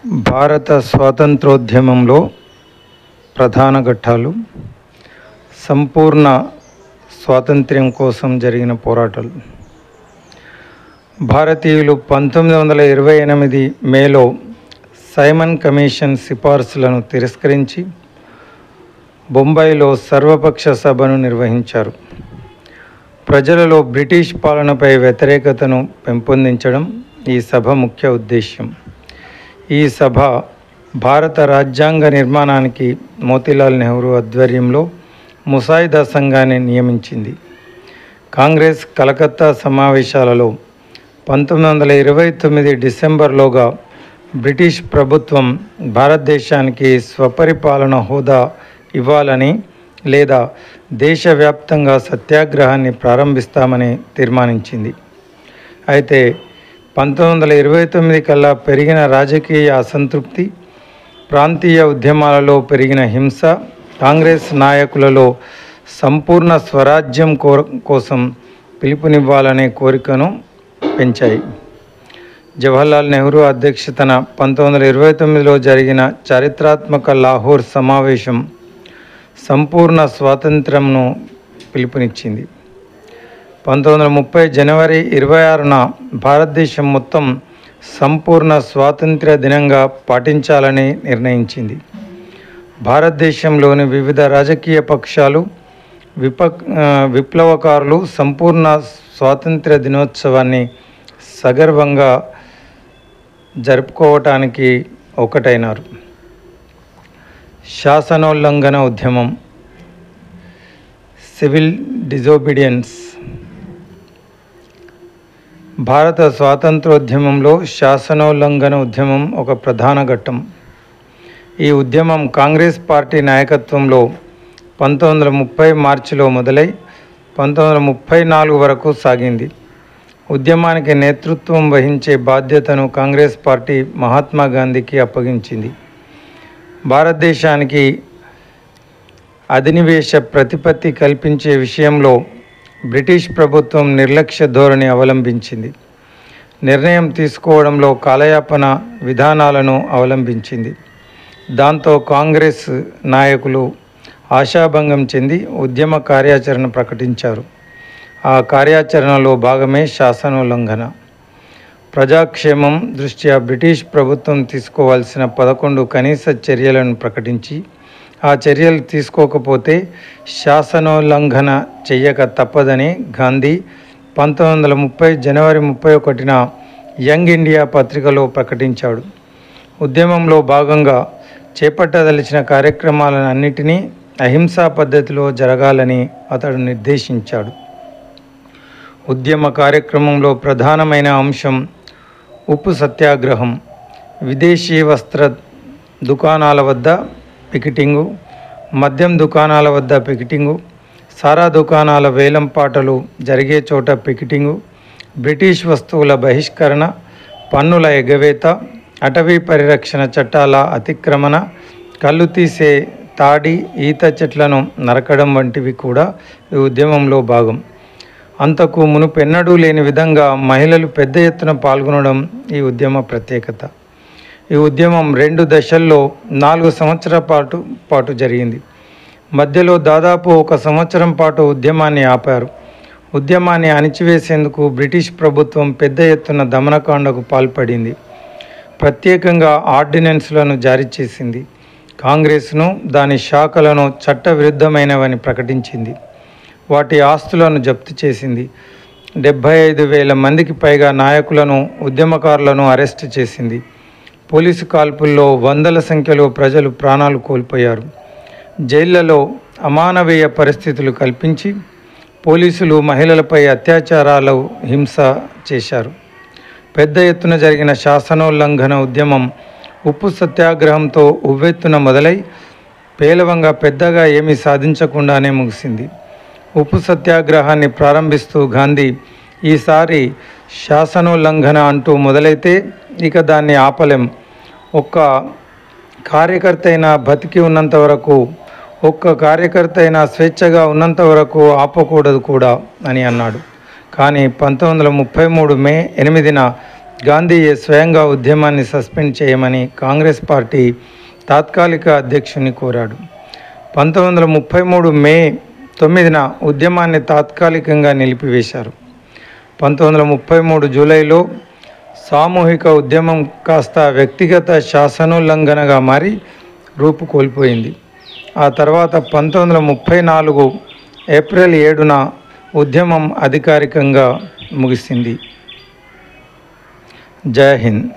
భారత స్వాతంత్రోద్యమంలో ప్రధాన ఘట్టాలు. సంపూర్ణ స్వాతంత్ర్యం కోసం జరిగిన పోరాటాలు. భారతీయులు 1928 మేలో సైమన్ కమిషన్ సిఫార్సులను తిరస్కరించి బొంబాయిలో సర్వపక్ష సభను నిర్వహించారు. ప్రజలలో బ్రిటిష్ పాలనపై వ్యతిరేకతను పెంపొందించడం ఈ సభ ముఖ్య ఉద్దేశ్యం. ఈ సభ భారత రాజ్యాంగ నిర్మాణానికి మోతీలాల్ నెహ్రూ ఆధ్వర్యంలో ముసాయిదా సంఘాన్ని నియమించింది. కాంగ్రెస్ కలకత్తా సమావేశాలలో 1929 డిసెంబర్లోగా బ్రిటిష్ ప్రభుత్వం భారతదేశానికి స్వపరిపాలన హోదా ఇవ్వాలని లేదా దేశవ్యాప్తంగా సత్యాగ్రహాన్ని ప్రారంభిస్తామని తీర్మానించింది. అయితే 1929 కల్లా పెరిగిన రాజకీయ అసంతృప్తి, ప్రాంతీయ ఉద్యమాలలో పెరిగిన హింస కాంగ్రెస్ నాయకులలో సంపూర్ణ స్వరాజ్యం కోసం పిలుపునివ్వాలనే కోరికను పెంచాయి. జవహర్లాల్ నెహ్రూ అధ్యక్షతన 1929లో జరిగిన చారిత్రాత్మక లాహోర్ సమావేశం సంపూర్ణ స్వాతంత్ర్యంను పిలుపునిచ్చింది. 1930 జనవరి 26న భారతదేశం మొత్తం సంపూర్ణ స్వాతంత్ర్య దినంగా పాటించాలని నిర్ణయించింది. భారతదేశంలోని వివిధ రాజకీయ పక్షాలు, విప్లవకారులు సంపూర్ణ స్వాతంత్ర్య దినోత్సవాన్ని సగర్వంగా జరుపుకోవటానికి ఒకటైనారు. శాసనోల్లంఘన ఉద్యమం, సివిల్ డిజోబీడియన్స్. భారత స్వాతంత్రోద్యమంలో శాసనోల్లంఘన ఉద్యమం ఒక ప్రధాన ఘట్టం. ఈ ఉద్యమం కాంగ్రెస్ పార్టీ నాయకత్వంలో 1930 మార్చిలో మొదలై 1934 వరకు సాగింది. ఉద్యమానికి నేతృత్వం వహించే బాధ్యతను కాంగ్రెస్ పార్టీ మహాత్మా గాంధీకి అప్పగించింది. భారతదేశానికి అధినివేశ ప్రతిపత్తి కల్పించే విషయంలో బ్రిటిష్ ప్రభుత్వం నిర్లక్ష్య ధోరణి అవలంబించింది. నిర్ణయం తీసుకోవడంలో కాలయాపన విధానాలను అవలంబించింది. దాంతో కాంగ్రెస్ నాయకులు ఆశాభంగం చెంది ఉద్యమ కార్యాచరణ ప్రకటించారు. ఆ కార్యాచరణలో భాగమే శాసనోల్లంఘన. ప్రజాక్షేమం దృష్ట్యా బ్రిటిష్ ప్రభుత్వం తీసుకోవాల్సిన 11 కనీస చర్యలను ప్రకటించి ఆ చర్యలు తీసుకోకపోతే శాసనోల్లంఘన చెయ్యక తప్పదని గాంధీ 1930 జనవరి 31న యంగ్ ఇండియా పత్రికలో ప్రకటించాడు. ఉద్యమంలో భాగంగా చేపట్టదలిచిన కార్యక్రమాలన్నింటినీ అహింసా పద్ధతిలో జరగాలని అతడు నిర్దేశించాడు. ఉద్యమ కార్యక్రమంలో ప్రధానమైన అంశం ఉప్పు సత్యాగ్రహం, విదేశీ వస్త్ర దుకాణాల వద్ద పికెటింగు, మద్యం దుకాణాల వద్ద పికెటింగు, సారా దుకాణాల వేలం పాటలు జరిగే చోట పికెటింగు, బ్రిటిష్ వస్తువుల బహిష్కరణ, పన్నుల ఎగవేత, అటవీ పరిరక్షణ చట్టాల అతిక్రమణ, కళ్ళు తీసే తాడి, ఈత చెట్లను నరకడం వంటివి కూడా ఈ ఉద్యమంలో భాగం. అంతకు మునుపెన్నడూ లేని విధంగా మహిళలు పెద్ద ఎత్తున పాల్గొనడం ఈ ఉద్యమ ప్రత్యేకత. ఈ ఉద్యమం 2 దశల్లో 4 సంవత్సరాల పాటు జరిగింది. మధ్యలో దాదాపు 1 సంవత్సరం పాటు ఉద్యమాన్ని ఆపారు. ఉద్యమాన్ని అణిచివేసేందుకు బ్రిటిష్ ప్రభుత్వం పెద్ద ఎత్తున దమనకాండకు పాల్పడింది. ప్రత్యేకంగా ఆర్డినెన్స్లను జారీ చేసింది. కాంగ్రెస్ను, దాని శాఖలను చట్టవిరుద్ధమైనవని ప్రకటించింది. వాటి ఆస్తులను జప్తు చేసింది. 75,000 మందికి పైగా నాయకులను, ఉద్యమకారులను అరెస్టు చేసింది. పోలీసు కాల్పుల్లో వందల సంఖ్యలో ప్రజలు ప్రాణాలు కోల్పోయారు. జైళ్లలో అమానవీయ పరిస్థితులు కల్పించి పోలీసులు మహిళలపై అత్యాచారాలు, హింస చేశారు. పెద్ద ఎత్తున జరిగిన శాసనోల్లంఘన ఉద్యమం ఉప్పు సత్యాగ్రహంతో ఉవ్వెత్తున మొదలై పేలవంగా పెద్దగా ఏమీ సాధించకుండానే ముగిసింది. ఉప్పు సత్యాగ్రహాన్ని ప్రారంభిస్తూ గాంధీ ఈసారి శాసనోల్లంఘన అంటూ మొదలైతే ఇక దాన్ని ఆపలేం, ఒక్క కార్యకర్త అయినా బతికి ఉన్నంత వరకు, ఒక్క కార్యకర్త అయినా స్వేచ్ఛగా ఉన్నంత వరకు ఆపకూడదు కూడా అని అన్నాడు. కానీ 1933 మే 8న గాంధీయే స్వయంగా ఉద్యమాన్ని సస్పెండ్ చేయమని కాంగ్రెస్ పార్టీ తాత్కాలిక అధ్యక్షుని కోరాడు. 1933 మే 9న ఉద్యమాన్ని తాత్కాలికంగా నిలిపివేశారు. 1933 జూలైలో సామూహిక ఉద్యమం కాస్త వ్యక్తిగత శాసనోల్లంఘనగా మారి రూపు కోల్పోయింది. ఆ తర్వాత 1934 ఏప్రిల్ 7న ఉద్యమం అధికారికంగా ముగిసింది. జై హింద్.